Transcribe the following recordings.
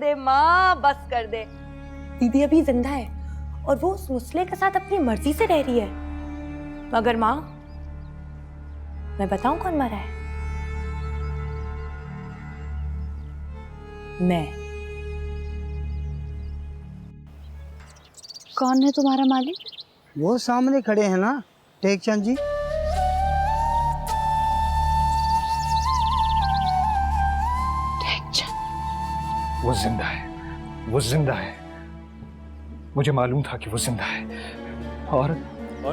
दे माँ, बस कर दे। दीदी अभी जिंदा है और वो उस मुसले के साथ अपनी मर्जी से रह रही है। मगर माँ, मैं बताऊं कौन मरा है? मैं। कौन है तुम्हारा मालिक? वो सामने खड़े हैं ना, टेकचंद जी। वो जिंदा है, वो जिंदा है। मुझे मालूम था कि वो जिंदा है। और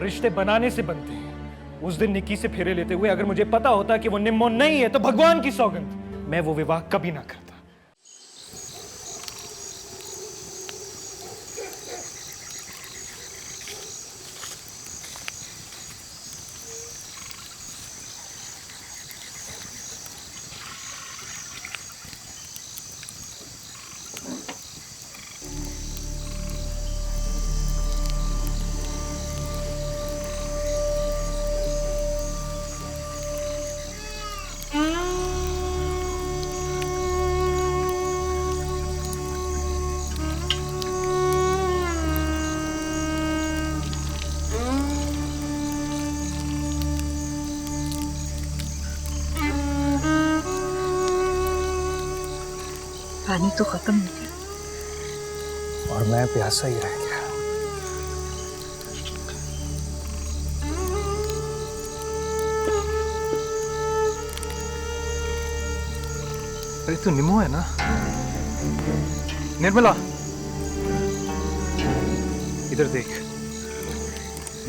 रिश्ते बनाने से बनते हैं। उस दिन निक्की से फेरे लेते हुए अगर मुझे पता होता कि वो निम्मो नहीं है तो भगवान की सौगंध मैं वो विवाह कभी ना करता। पानी तो खत्म हो गया और मैं प्यासा ही रह गया। अरे तू निम्मो है ना? निर्मला, इधर देख,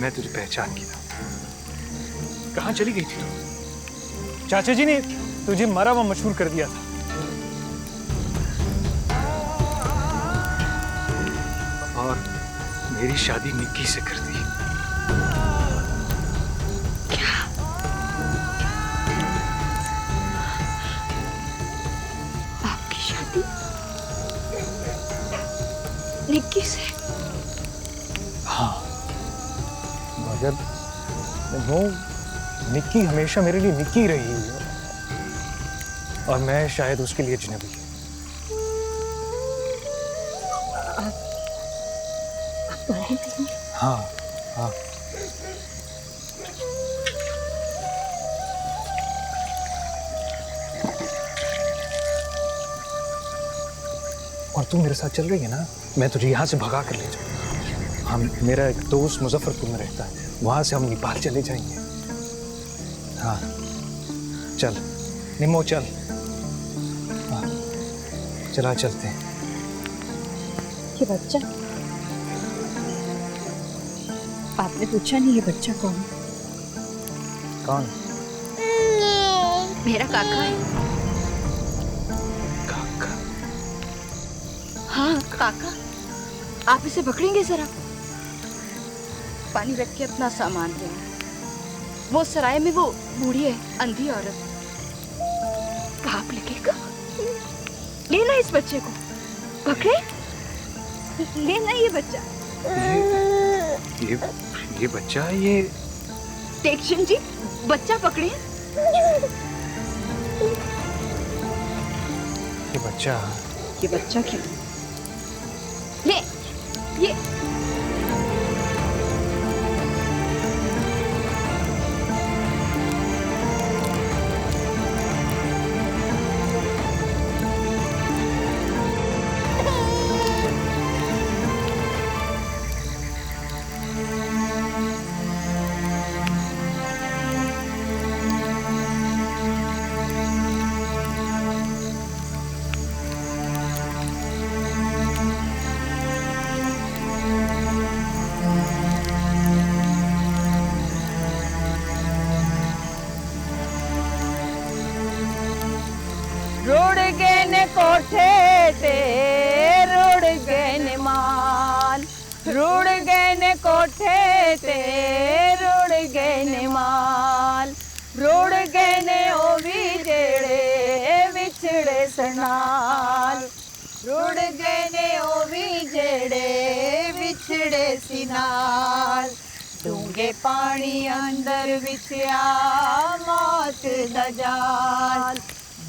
मैं तुझे पहचान गया। कहाँ चली गई थी तू? चाचा जी ने तुझे मरा हुआ मशहूर कर दिया था। और मेरी शादी निक्की से कर दी। क्या? आपकी शादी निक्की से? हाँ, मगर वो निक्की हमेशा मेरे लिए निक्की रही है और मैं शायद उसके लिए अजनबी। हाँ हाँ। और तू मेरे साथ चल रही है ना? मैं तुझे यहाँ से भगा कर ले जाऊंगा। हम, मेरा एक दोस्त मुजफ्फरपुर में रहता है, वहां से हम नेपाल चले जाएंगे। हाँ चल निम्मो, चल। हाँ चला, चलते हैं। ये बच्चा, आपने पूछा नहीं ये बच्चा कौन? कौन? मेरा काका है। काका? हाँ काका, आप इसे पकड़ेंगे जरा? पानी रख के अपना सामान ले। वो सराय में वो बूढ़ी है, अंधी औरत। पाप लगेगा। लेना इस बच्चे को, पकड़े, लेना ये बच्चा। ये बच्चा, ये टेकचंद जी, बच्चा पकड़े। ये बच्चा क्यों? ले, ये रुड़ गए ने कोठे ते, रुड़ गए ने मान, रुड़ गए ने कोठे ते, रुड़ गए ने मान, रुड़ गए ने ओ भी जेड़े विछड़े सनाल, रुड़ गए ने ओ भी जेड़े विछड़े सिनाल। डूंगे पानी अंदर विछया मौत दा जाल,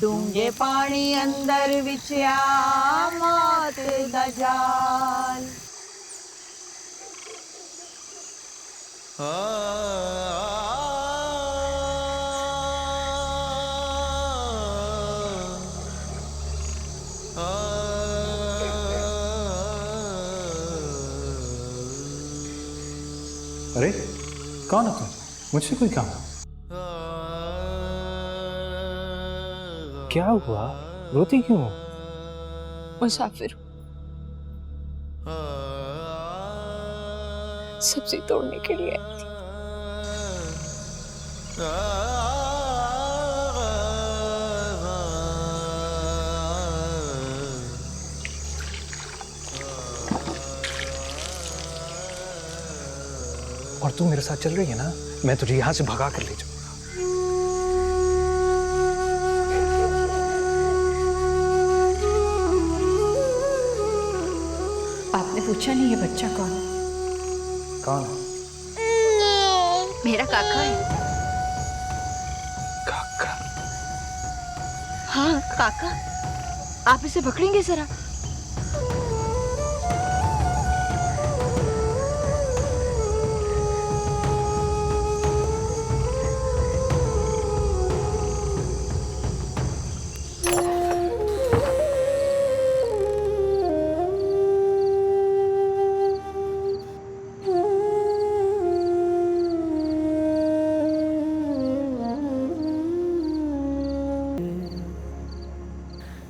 डूंगे पानी अंदर विछया मौत न जान। अरे कौन हो तुम? मुझसे कोई काम? क्या हुआ? रोती क्यों हो? मुसाफिर हूँ, सब्जी तोड़ने के लिए आई थी। और तू मेरे साथ चल रही है ना, मैं तुझे यहाँ से भगा कर ले जाऊंगा। आपने पूछा नहीं ये बच्चा कौन है? कौन है? मेरा काका है। काका? हाँ काका, आप इसे पकड़ेंगे जरा?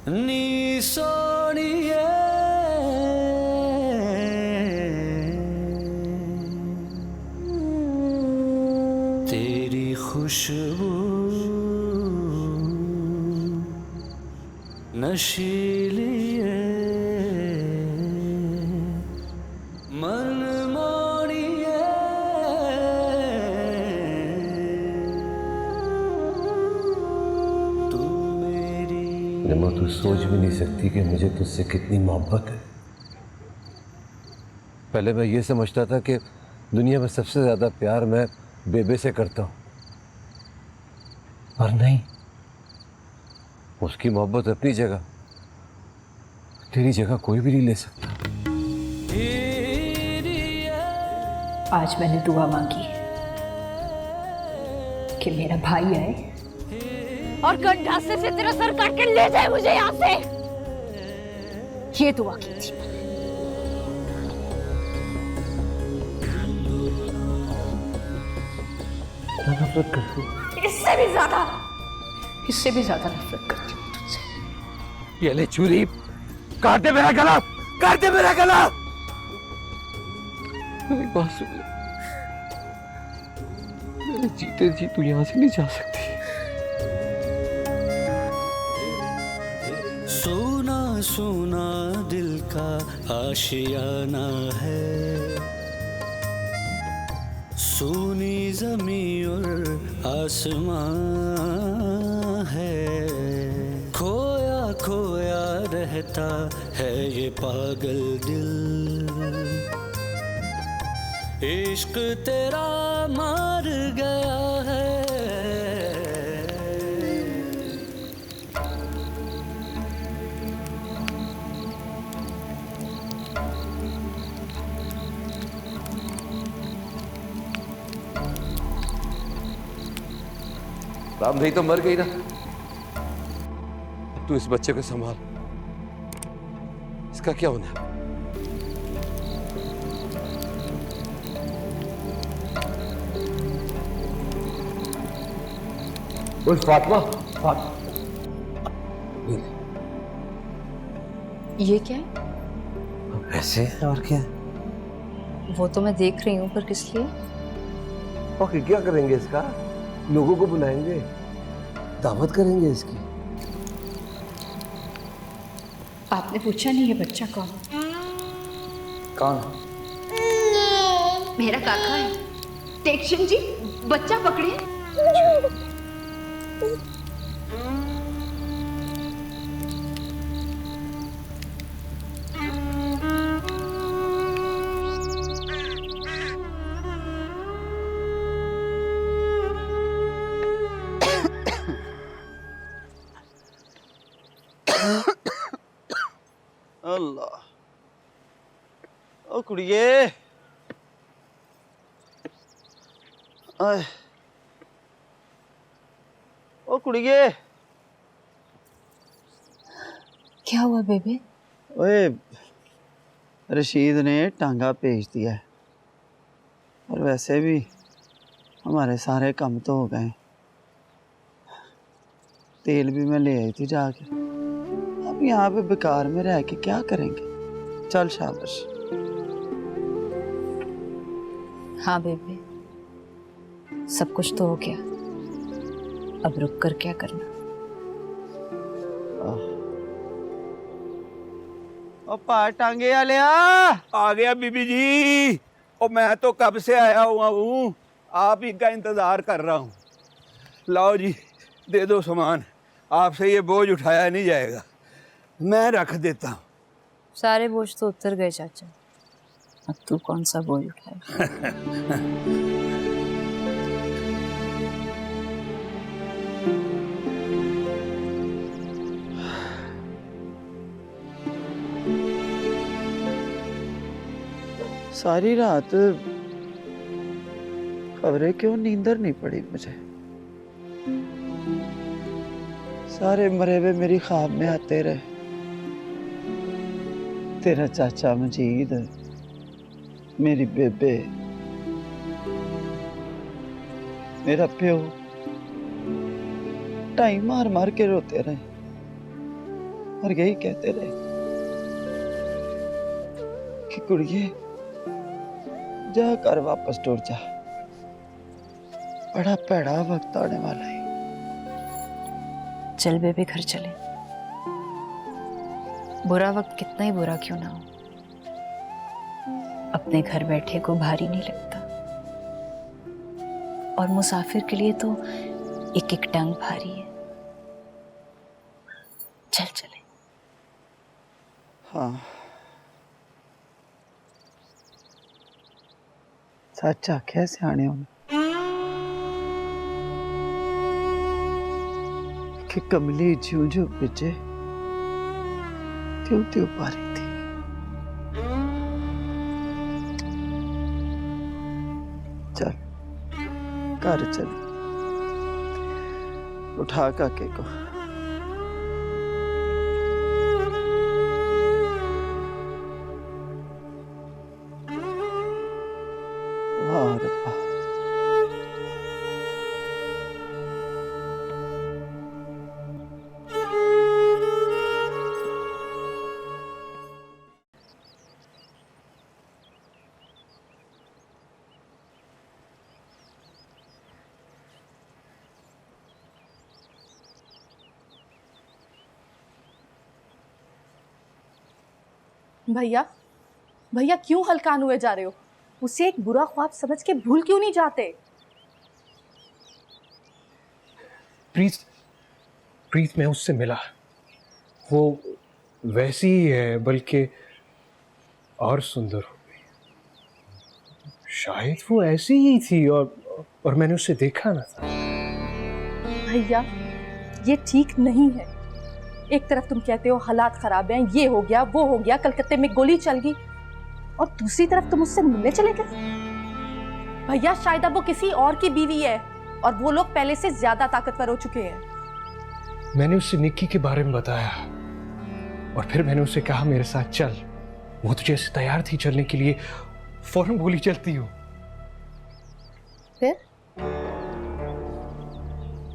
नी सोनिए तेरी खुशबू नशीली मन मोड़िए तू मेरी रमा, तू सोच भी नहीं सकती कि मुझे तुझसे कितनी मोहब्बत है। पहले मैं ये समझता था कि दुनिया में सबसे ज़्यादा प्यार मैं बेबे से करता हूँ, और नहीं, उसकी मोहब्बत अपनी जगह, तेरी जगह कोई भी नहीं ले सकता। आज मैंने दुआ मांगी कि मेरा भाई आए और गंडासे से तेरा सर काट के ले जाए मुझे यहाँ से। ये दुआ की थी। नफरत करती हूँ। इससे भी ज्यादा नफरत करती हूँ तुझसे। ये ले छुरी, काट दे मेरा गला, काट दे मेरा गला। मेरी बात सुन ले, मेरे जीते जी तू यहाँ से नहीं जा सकती। सोना सोना दिल का आशियाना है, सोनी ज़मीं और आसमां है, खोया खोया रहता है ये पागल दिल, इश्क तेरा मार गया है। राम भाई तो मर गई ना, तू इस बच्चे को संभाल, इसका क्या होना है? ओए फातिमा, ये क्या है? ऐसे और क्या? वो तो मैं देख रही हूँ, पर किस लिए? ओके, क्या करेंगे इसका? लोगों को बुलाएंगे, दावत करेंगे इसकी। आपने पूछा नहीं ये बच्चा कौन? कौन? मेरा काका है। टेक्शन जी, बच्चा पकड़िए। अल्लाह, ओ कुड़िए आए ओ कुड़िए क्या हुआ बेबे? ओए रशीद ने टांगा भेज दिया है और वैसे भी हमारे सारे काम तो हो गए। तेल भी मैं ले आई थी जाके। अब यहाँ पे बेकार में रह के क्या करेंगे? चल शाबाश। हाँ बेबे, सब कुछ तो हो गया, अब रुक कर क्या करना। ओ पा टांगे आलिया आ गया बीबी जी। और मैं तो कब से आया हुआ हूँ, आप ही का इंतजार कर रहा हूँ। लाओ जी, दे दो सामान, आपसे ये बोझ उठाया नहीं जाएगा, मैं रख देता हूँ। सारे बोझ तो उतर गए चाचा, अब तू कौन सा बोझ उठाए? सारी रात खबरें क्यों नींदर नहीं पड़ी मुझे। सारे मरे हुए मेरी ख्वाब में आते रहे। तेरा चाचा मजीद, मेरी बेबे, मेरा प्यो टाइम मार मार के रोते रहे और यही कहते रहे कि कुड़िए जा कर वापस लौट जा, बड़ा पैड़ा वक्त आने वाला है। चल बेबे घर चले, बुरा वक्त कितना ही बुरा क्यों ना हो, अपने घर बैठे को भारी नहीं लगता, और मुसाफिर के लिए तो एक एक टंग भारी है। चल चले। हाँ सच आख्या सियाने होने कि कमली ज्यों ज्यों बिजे त्यों त्यों पारी थी। चल घर चल, उठा काके को। वाह रब्बा, भैया भैया क्यों हलकान हुए जा रहे हो? उसे एक बुरा ख्वाब समझ के भूल क्यों नहीं जाते? प्रीत मैं उससे मिला, वो वैसी ही है बल्कि और सुंदर हो गई। शायद वो ऐसी ही थी और मैंने उसे देखा ना था। भैया ये ठीक नहीं है। एक तरफ तुम कहते हो हालात खराब हैं, ये हो गया वो हो गया, कलकत्ते में गोली चल गई, और दूसरी तरफ तुम उससे मिलने चले गए। भैया शायद अब वो किसी और की बीवी है और वो लोग पहले से ज्यादा ताकतवर हो चुके हैं। मैंने उससे निक्की के बारे में बताया और फिर मैंने उसे कहा मेरे साथ चल। वो तो जैसे तैयार थी चलने के लिए, फौरन बोली चलती हूँ। फिर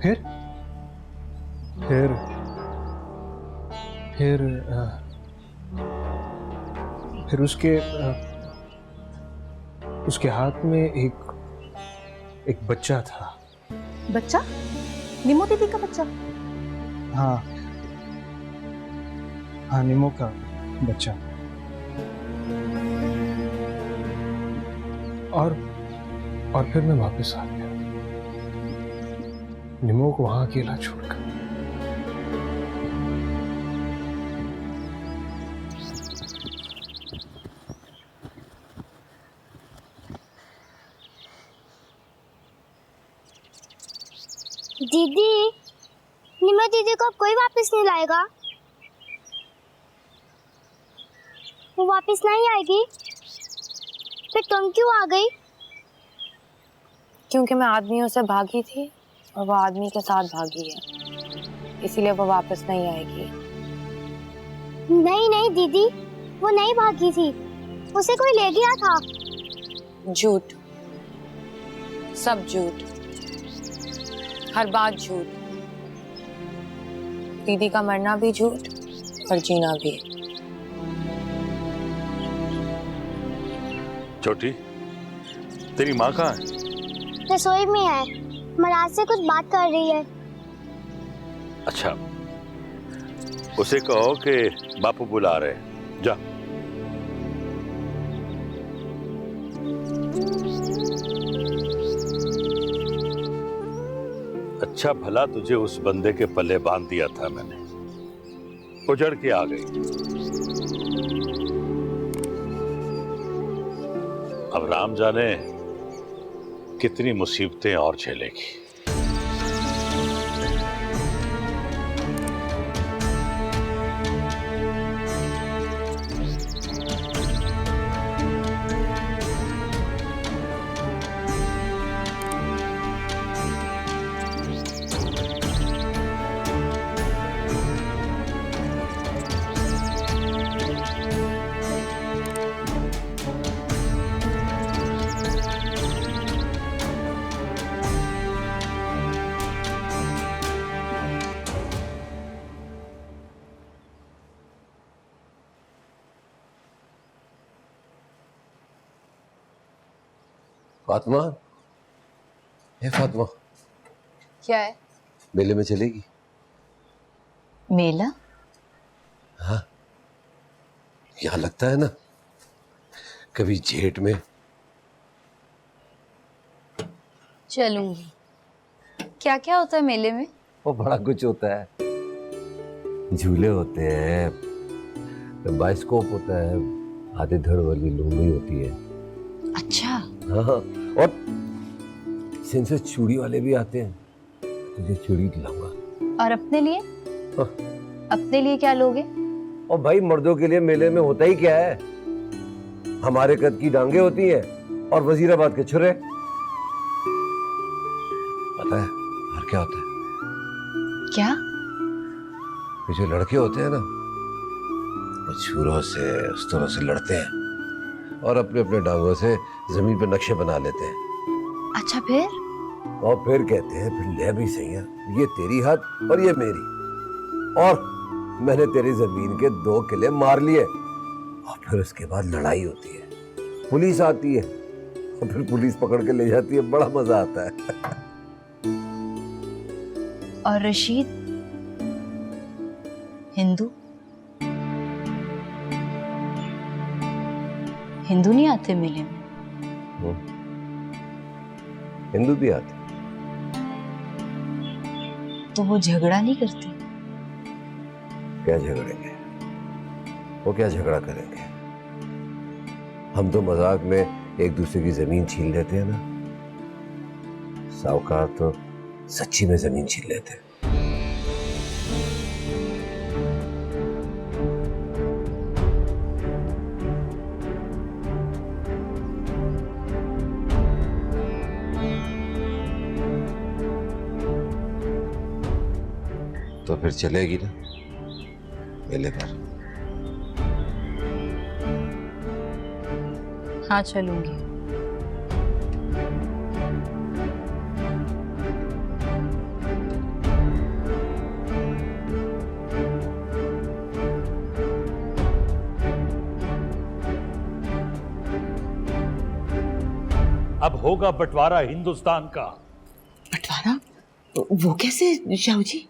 फिर फिर फिर फिर उसके हाथ में एक बच्चा था। बच्चा? निमो दीदी का बच्चा? हाँ हाँ, निमो का बच्चा। और फिर मैं वापस आ गया, निमो को वहां अकेला छोड़कर। दीदी, निमा दीदी को अब कोई वापस नहीं लाएगा? वो वापस नहीं आएगी? फिर तुम क्यों आ गई? क्योंकि मैं आदमियों से भागी थी और वो आदमी के साथ भागी है, इसीलिए वो वापस नहीं आएगी। नहीं नहीं दीदी, वो नहीं भागी थी, उसे कोई ले गया था। झूठ, सब झूठ, हर बात झूठ। दीदी का मरना भी झूठ और जीना भी। छोटी, तेरी माँ कहाँ है? रसोई में है, महाराज से कुछ बात कर रही है। अच्छा, उसे कहो कि बापू बुला रहे हैं, जा। अच्छा भला तुझे उस बंदे के पल्ले बांध दिया था मैंने, उजड़ के आ गई। अब राम जाने कितनी मुसीबतें और झेलेगी। फातिमा, हे फातिमा, क्या है? मेले में चलेगी? मेला? हाँ, यहाँ लगता है ना कभी जेठ में। चलूंगी। क्या क्या होता है मेले में? वो बड़ा कुछ होता है, झूले होते हैं, बाइस्कोप होता है, आधे धड़ वाली लूंगी होती है। अच्छा। हाँ, और सिंसे चूड़ी वाले भी आते हैं, तुझे चूड़ी दिलाऊंगा। और अपने लिए? हाँ। अपने लिए क्या लोगे? और भाई मर्दों के लिए मेले में होता ही क्या है, हमारे कद की डांगे होती हैं और वजीराबाद के छुरे। पता है और क्या होता है? क्या? ये जो लड़के होते हैं ना, वो छुरों से उस्तरों से लड़ते हैं और अपने अपने डांगों से जमीन पर नक्शे बना लेते हैं। अच्छा, फिर? और फिर कहते हैं फिर ले भी सही है, ये तेरी हाथ और ये मेरी, और मैंने तेरी जमीन के 2 किले मार लिए। और फिर उसके बाद लड़ाई होती है, पुलिस आती है और फिर पुलिस पकड़ के ले जाती है, बड़ा मजा आता है। और रशीद हिंदू? हिंदू नहीं आते मेले में? हिंदू भी आते। तो वो झगड़ा नहीं करते? क्या झगड़ेंगे, वो क्या झगड़ा करेंगे? हम तो मजाक में एक दूसरे की जमीन छीन लेते हैं ना, साहूकार तो सच्ची में जमीन छीन लेते हैं। तो फिर चलेगी ना मेले पर? हाँ, चलूंगी। अब होगा बंटवारा हिंदुस्तान का। बंटवारा? वो कैसे शाहू जी?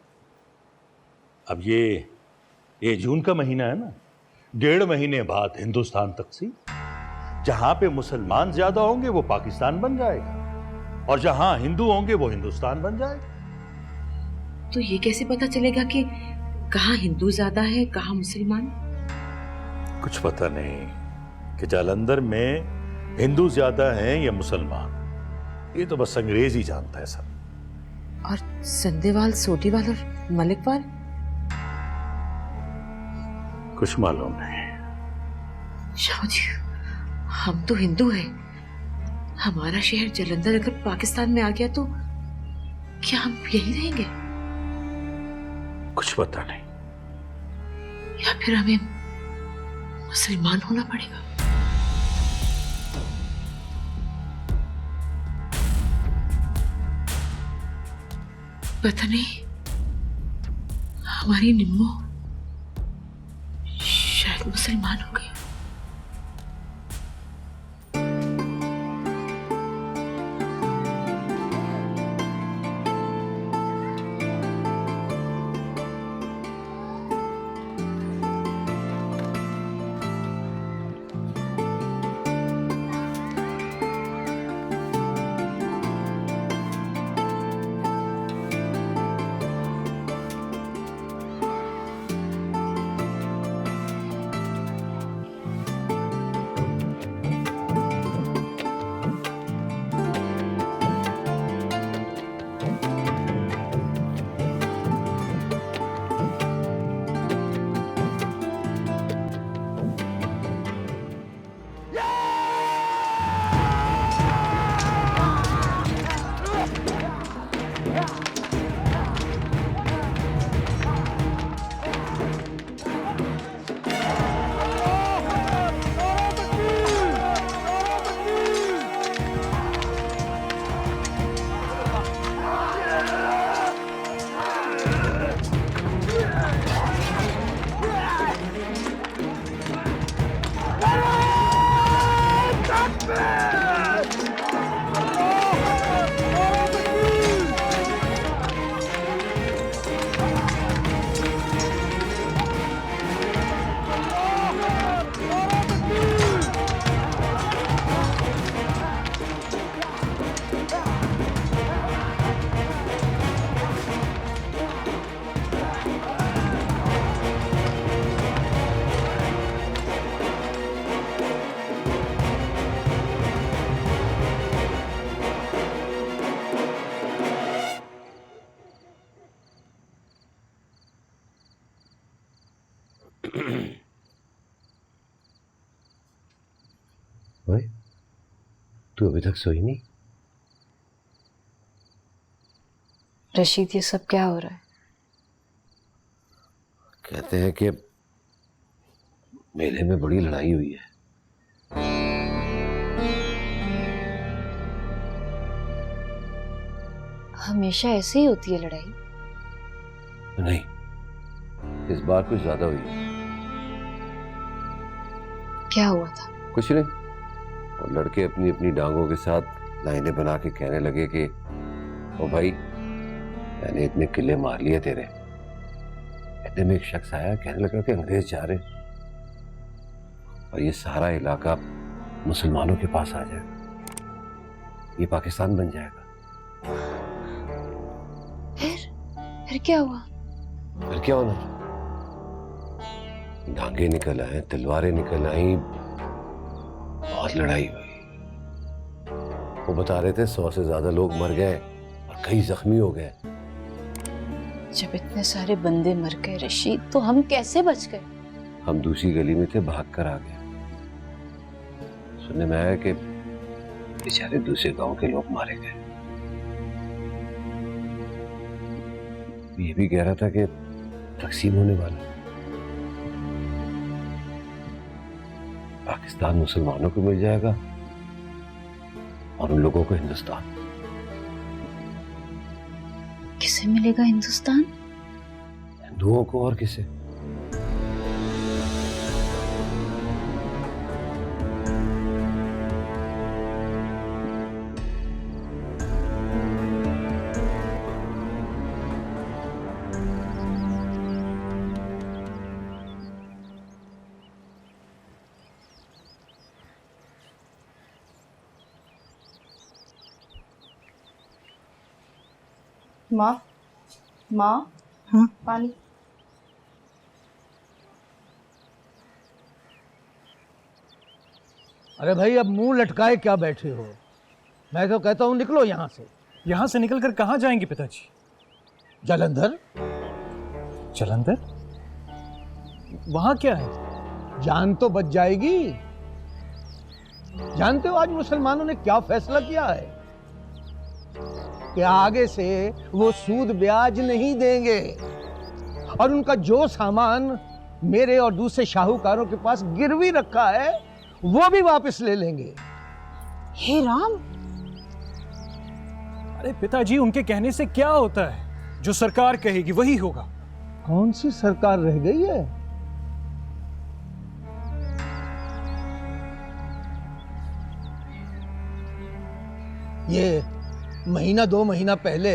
अब ये जून का महीना है ना, 1.5 महीने बाद हिंदुस्तान तकसीम। जहां पे मुसलमान ज्यादा होंगे वो पाकिस्तान बन जाएगा, और जहां हिंदू होंगे वो हिंदुस्तान बन जाएगा। तो ये कैसे पता चलेगा कि कहाँ हिंदू ज्यादा है, कहाँ मुसलमान? कुछ पता नहीं कि जालंधर में हिंदू ज्यादा हैं या मुसलमान, ये तो बस अंग्रेज ही जानता है सब। और संदेवाल, सोटीवाल और मलिकवाल? कुछ मालूम नहीं। शाहू जी, हम तो हिंदू हैं। हमारा शहर जालंधर अगर पाकिस्तान में आ गया तो क्या हम यहीं रहेंगे? कुछ पता नहीं। या फिर हमें मुसलमान होना पड़ेगा? पता नहीं, हमारी निम्मो शायद मुसलमान हो गई। ओए, तू अभी तक सोई नहीं? रशीद, ये सब क्या हो रहा है? कहते हैं कि मेले में बड़ी लड़ाई हुई है। हमेशा ऐसे ही होती है लड़ाई? नहीं, इस बार कुछ ज्यादा हुई है। क्या हुआ था? कुछ नहीं, और लड़के अपनी अपनी डांगों के साथ लाइनें बना के कहने लगे कि ओ भाई, मैंने इतने किले मार लिए तेरे। इतने में एक शख्स आया, कहने लगा कि अंग्रेज जा रहे और ये सारा इलाका मुसलमानों के पास आ जाएगा, ये पाकिस्तान बन जाएगा। फिर क्या हुआ? फिर क्या होना? डांगे निकल आए, तलवारें निकल आई, बहुत लड़ाई हुई। वो बता रहे थे 100 से ज्यादा लोग मर गए और कई जख्मी हो गए। जब इतने सारे बंदे मर गए रशीद, तो हम कैसे बच गए? हम दूसरी गली में थे, भाग कर आ गए। सुनने में आया कि बेचारे दूसरे गांव के लोग मारे गए। ये भी कह रहा था कि तकसीम होने वाला, पाकिस्तान मुसलमानों को मिल जाएगा और उन लोगों को हिंदुस्तान। किसे मिलेगा हिंदुस्तान? हिंदुओं को, और किसे? माँ, माँ, हाँ? पानी। अरे भाई, अब मुंह लटकाए क्या बैठे हो? मैं तो कहता हूँ निकलो यहाँ से। यहाँ से निकलकर कहाँ जाएंगे पिताजी? जालंधर। जालंधर? वहाँ क्या है? जान तो बच जाएगी। जानते हो आज मुसलमानों ने क्या फैसला किया है कि आगे से वो सूद ब्याज नहीं देंगे और उनका जो सामान मेरे और दूसरे शाहूकारों के पास गिरवी रखा है वो भी वापस ले लेंगे। हे राम! अरे पिताजी, उनके कहने से क्या होता है? जो सरकार कहेगी वही होगा। कौन सी सरकार रह गई है? ये महीना 2 महीना पहले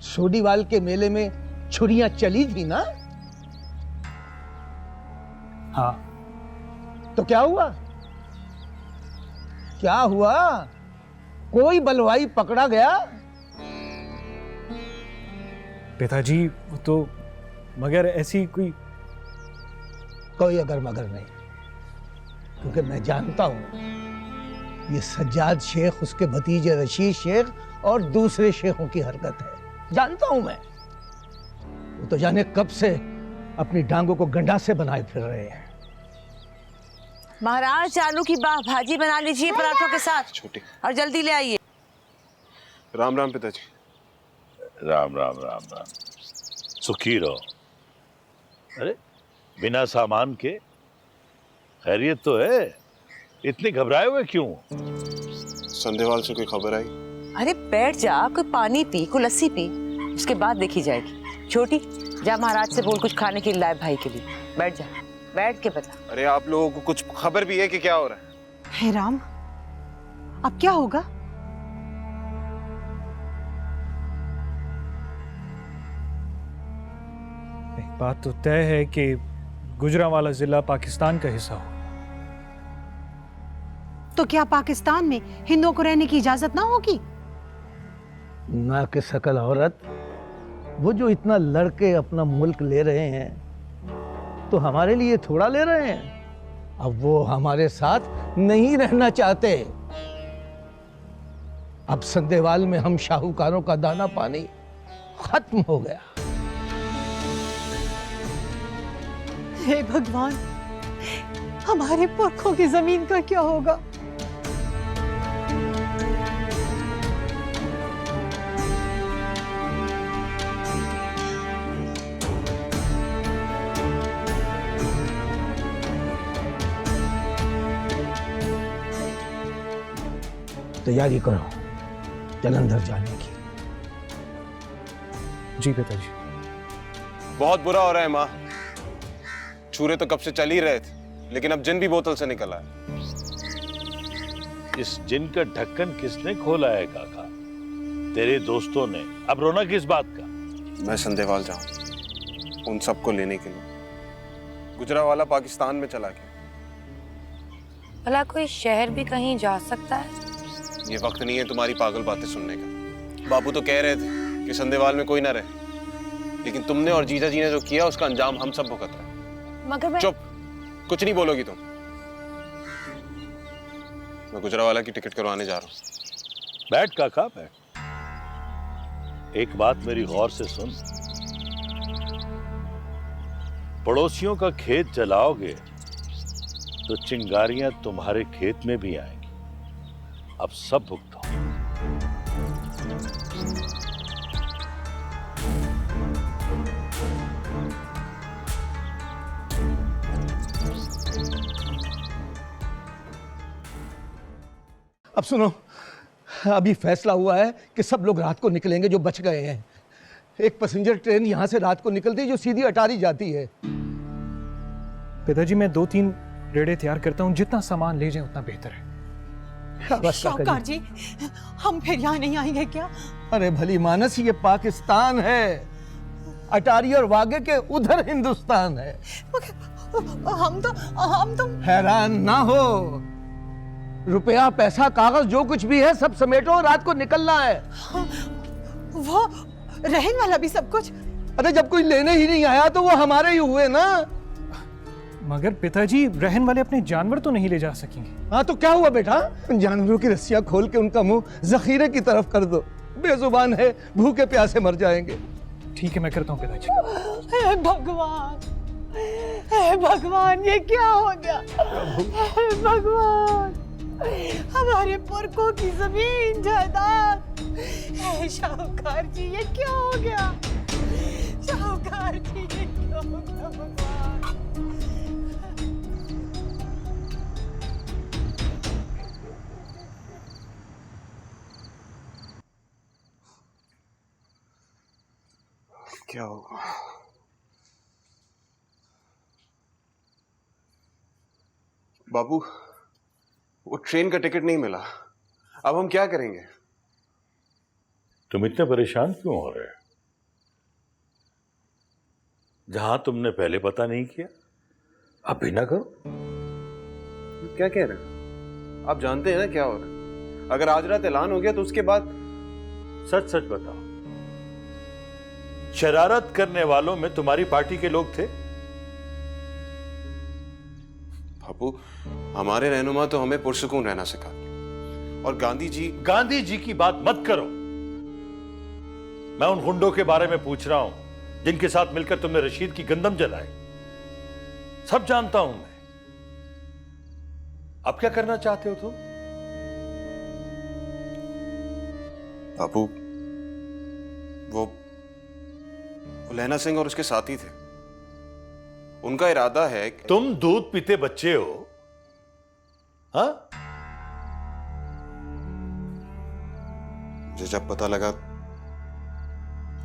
सोडीवाल के मेले में छुरियां चली थी ना? हाँ। तो क्या हुआ? क्या हुआ? कोई बलवाई पकड़ा गया? पिताजी वो तो मगर ऐसी कोई अगर मगर नहीं, क्योंकि मैं जानता हूं ये सज्जाद शेख, उसके भतीजे रशीद शेख और दूसरे शेखों की हरकत है। जानता हूं मैं। वो तो जाने कब से अपनी डांगों को गंडासे बनाए फिर रहे हैं। महाराज, आलू की भाजी बना लीजिए पराठों के साथ। छोटी, और जल्दी ले आइए। राम राम पिताजी। राम राम राम राम, सुखी रहो। अरे बिना सामान के खैरियत तो है, इतने घबराए हुए क्यों? संदेवाल से कोई खबर आई? अरे बैठ जा, कोई पानी पी, कोई लस्सी पी, उसके बाद देखी जाएगी। छोटी, जा महाराज से बोल कुछ खाने के लिए लाए भाई के लिए। बैठ जा, बैठ के बता। अरे आप लोगों को कुछ खबर भी है कि क्या हो रहा है? हे राम! अब क्या होगा? एक बात तो तय है कि गुजरांवाला जिला पाकिस्तान का हिस्सा हो। तो क्या पाकिस्तान में हिंदुओं को रहने की इजाजत ना होगी? ना कि सकल औरत, वो जो इतना लड़के अपना मुल्क ले रहे हैं तो हमारे लिए थोड़ा ले रहे हैं। अब वो हमारे साथ नहीं रहना चाहते। अब संदेवाल में हम शाहूकारों का दाना पानी खत्म हो गया। हे भगवान, हमारे पुरखों की जमीन का क्या होगा? तैयारी करो जलंधर जाने की। जी पिताजी। बहुत बुरा हो रहा है माँ। छुरे तो कब से चल ही रहे थे, लेकिन अब जिन भी बोतल से निकला है। इस जिन का ढक्कन किसने खोला है काका? तेरे दोस्तों ने। अब रोना किस बात का? मैं संदेवाल जाऊं उन सबको लेने के लिए। गुजरांवाला पाकिस्तान में चला गया। भला कोई शहर भी कहीं जा सकता है? ये वक्त नहीं है तुम्हारी पागल बातें सुनने का। बापू तो कह रहे थे कि संदेवाल में कोई ना रहे, लेकिन तुमने और जीजा जी ने जो किया उसका अंजाम हम सब भुगत रहे हैं। मगर मैं... चुप, कुछ नहीं बोलोगी तुम। मैं गुजरांवाला की टिकट करवाने जा रहा हूँ। बैठ काका बैठ। एक बात मेरी गौर से सुन। पड़ोसियों का खेत जलाओगे तो चिंगारियां तुम्हारे खेत में भी आएंगी। अब सब भुगतो। अब सुनो, अभी फैसला हुआ है कि सब लोग रात को निकलेंगे जो बच गए हैं। एक पैसेंजर ट्रेन यहां से रात को निकलती है जो सीधी अटारी जाती है। पिताजी, मैं 2-3 रेड़े तैयार करता हूँ, जितना सामान ले जाए उतना बेहतर है। शाहूकार जी, हम फिर यहाँ नहीं आएंगे क्या? अरे भली मानस, ये पाकिस्तान है, अटारी और वागे के उधर हिंदुस्तान है। हम तो हैरान ना हो। रुपया, पैसा, कागज जो कुछ भी है सब समेटो, रात को निकलना है। वो रहन वाला भी सब कुछ? अरे जब कोई लेने ही नहीं आया तो वो हमारे ही हुए ना। मगर पिताजी, रहन वाले अपने जानवर तो नहीं ले जा सकेंगे। हाँ तो क्या हुआ बेटा? जानवरों की रस्सियां खोल के उनका मुंह जखीरे की तरफ कर दो। बेजुबान है, भूखे प्यासे मर जाएंगे। ठीक है, मैं करता हूँ पिताजी। हे भगवान, हे भगवान, ये क्या हो गया? हे भगवान। हमारे पुरखों की जमीन जायदाद। शाहूकार जी ये क्या हो गया? शाहूकार जी ये क्या हो गया भगवान? क्या होगा? बाबू, वो ट्रेन का टिकट नहीं मिला। अब हम क्या करेंगे? तुम इतने परेशान क्यों हो रहे हो? जहां तुमने पहले पता नहीं किया, अब भी ना करो। क्या कह रहे हैं? आप जानते हैं ना क्या हो रहा है? अगर आज रात ऐलान हो गया तो उसके बाद सच सच बताओ, शरारत करने वालों में तुम्हारी पार्टी के लोग थे? बापू, हमारे रहनुमा तो हमें पुरसुकून रहना सिखाते, और गांधी जी की बात मत करो। मैं उन गुंडों के बारे में पूछ रहा हूं जिनके साथ मिलकर तुमने रशीद की गंदम जलाई। सब जानता हूं मैं। अब क्या करना चाहते हो तुम? बापू, वो लहना सिंह और उसके साथी थे। उनका इरादा है कि तुम दूध पीते बच्चे हो, हाँ? मुझे जब पता लगा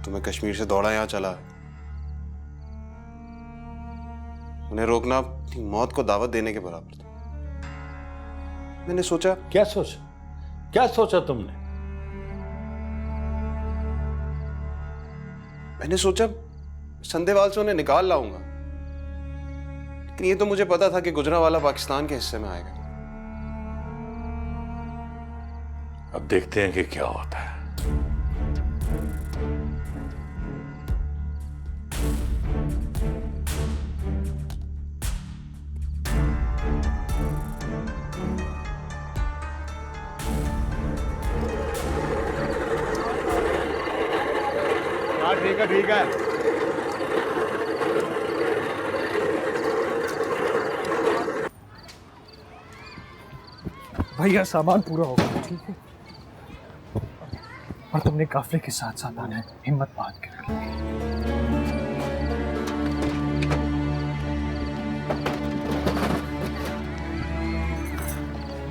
तो मैं कश्मीर से दौड़ा यहां चला। उन्हें रोकना अपनी मौत को दावत देने के बराबर था। मैंने सोचा। क्या सोचा? क्या सोचा तुमने? मैंने सोचा संदेवाल से उन्हें निकाल लाऊंगा, लेकिन ये तो मुझे पता था कि गुजरांवाला पाकिस्तान के हिस्से में आएगा। अब देखते हैं कि क्या होता है। ठीक है, ठीक है। भैया सामान पूरा होगा, ठीक है? और तुमने काफले के साथ साथ आना है, हिम्मत बांध के रखना।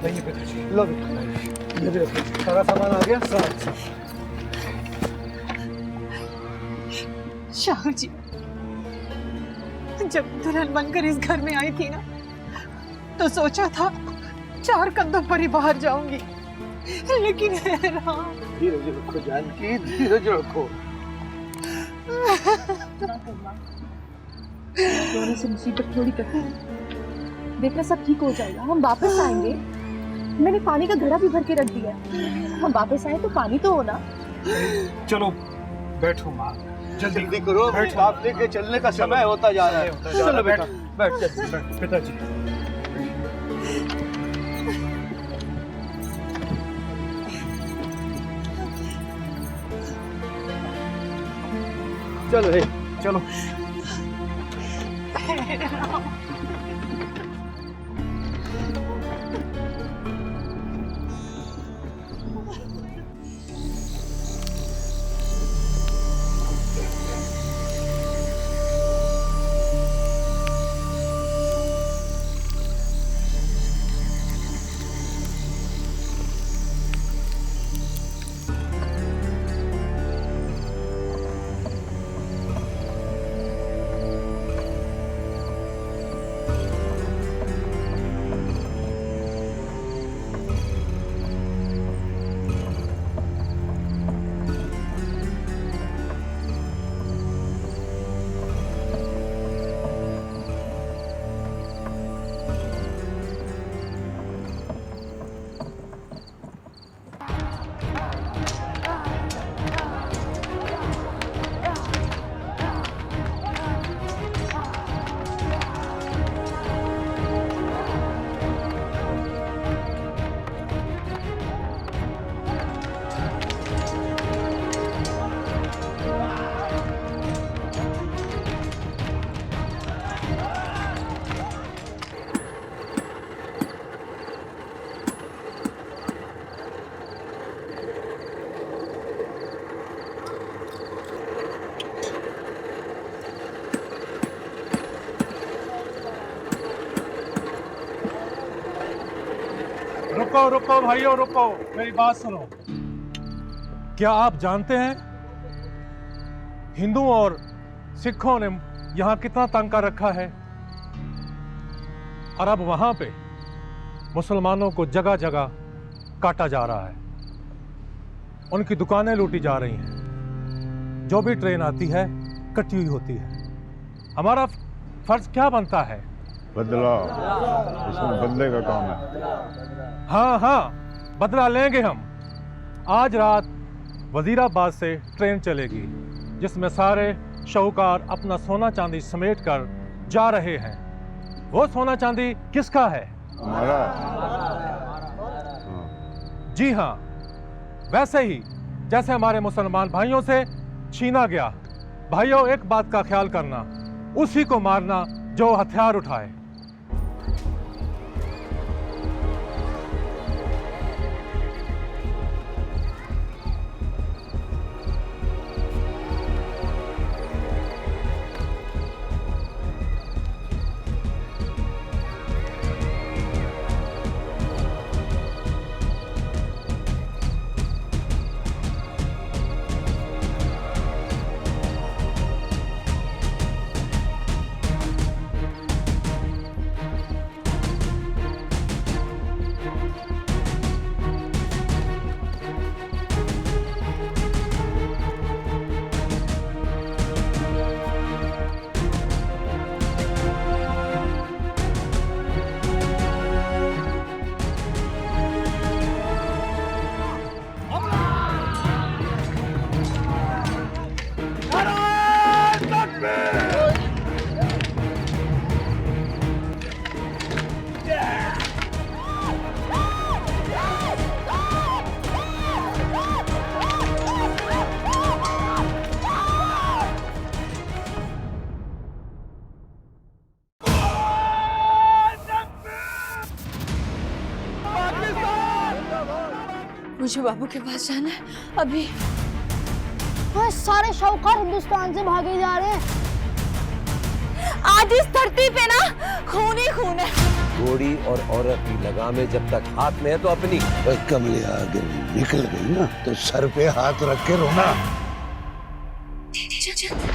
पिताजी, लो बेटा, सारा सामान आ गया। शाह जी, जब दुल्हन बनकर इस घर में आई थी ना, तो सोचा था 4 कदम पर ही बाहर जाऊंगी, लेकिन धीरज रखो जानकी, धीरज रखो। रोने से मुसीबत थोड़ी करती है। बेटा सब ठीक हो जाएगा, हम वापस आएंगे। मैंने पानी का घड़ा भी भर के रख दिया है। हम वापस आए तो पानी तो हो ना। चलो बैठो माँ, जल्दी करो, काफले के चलने का समय होता जा रहा है। चलो बेटा, बैठ पिताजी। चलो रे, चलो। रुको रुको भाइयों रुको, मेरी बात सुनो। क्या आप जानते हैं हिंदुओं और सिखों ने यहां कितना तंग कर रखा है? और अब वहां पे मुसलमानों को जगह जगह काटा जा रहा है, उनकी दुकानें लूटी जा रही हैं, जो भी ट्रेन आती है कटी हुई होती है। हमारा फर्ज क्या बनता है? बदला, इसमें बदले का काम है। हाँ हाँ, बदला लेंगे हम। आज रात वजीराबाद से ट्रेन चलेगी जिसमें सारे शाहूकार अपना सोना चांदी समेट कर जा रहे हैं। वो सोना चांदी किसका है? हमारा। जी हाँ, वैसे ही जैसे हमारे मुसलमान भाइयों से छीना गया। भाइयों, एक बात का ख्याल करना, उसी को मारना जो हथियार उठाए। मुझे बाबू के पास जाना है अभी। वो सारे शाहूकार हिंदुस्तान से भागे जा रहे हैं। आज इस धरती पे ना खून ही खून है। घोड़ी और औरत की लगामें जब तक हाथ में है तो अपनी। कमले आगे निकल गई ना तो सर पे हाथ रख के रोना। चल चल